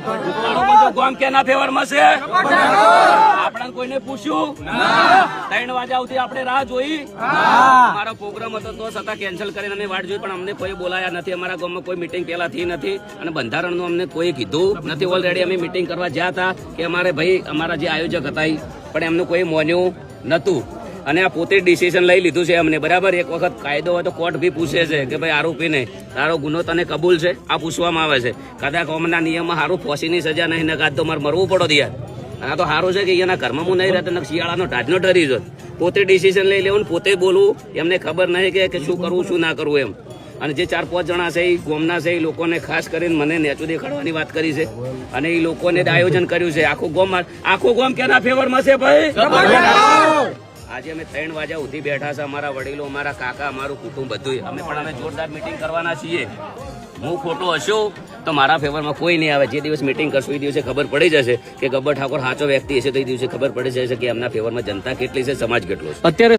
ગામ કેના ફેવરમાં છે આપણે કોઈને પૂછ્યું 3 વાગ્યા સુધી આપણે રાહ જોઈ અમારો પ્રોગ્રામ હતો તો છતાં કેન્સલ કરીને અમે વાટ જોઈ પણ અમને કોઈ બોલાયા નથી અમારા ગામમાં કોઈ મીટિંગ પેલા થઈ નથી અને બંધારણનું અમને કોઈ કીધું નથી ઓલરેડી અમે મીટિંગ કરવા ગયા હતા કે અમારે ભાઈ અમારા જે આયોજક હતા પણ એમનું કોઈ માન્યું નતું અને આ પોતે ડિસિઝન લઈ લીધું છે અમને બરાબર એક વખત કાયદો હોય તો કોર્ટ બી પૂછે છે કે ભાઈ આરોપીને તારો ગુનો તને કબૂલ છે આ પૂછવામાં આવે છે કદાચ કોમના નિયમમાં સારું ફોસીની સજા નહીં નકાત તો મારે મરવું પડો યાર આ તો સારું છે કે એના ઘરમાં હું નહીં રહેતો શિયાળાનો ઢાઢનો ડરી જો પોતે ડિસિઝન લઈ લેવું પોતે બોલવું એમને ખબર નહીં કે શું કરવું શું ના કરવું એમ અને જે 4-5 જણા છે એ ગોમના છે એ લોકોને ખાસ કરીને મને નેચું દેખાડવાની વાત કરી છે અને એ લોકોને આયોજન કર્યું છે આખું ગોમ કેના ફેવરમાં છે ભાઈ આજે અમે 3 વાગ્યા સુધી બેઠા છે અમારા વડીલો અમારા કાકા અમારું કુટુંબ બધું અમે જોરદાર મીટિંગ કરવાના છીએ હું ખોટો હશું તો મારા ફેવરમાં કોઈ નહીં આવે જે દિવસ મીટિંગ કરશું એ દિવસે ખબર પડી જશે કે ગબ્બર ઠાકોર સાચો વ્યક્તિ હશે તો એ દિવસે ખબર પડી જશે કે એમના ફેવરમાં જનતા કેટલી છે સમાજ કેટલો છે અત્યારે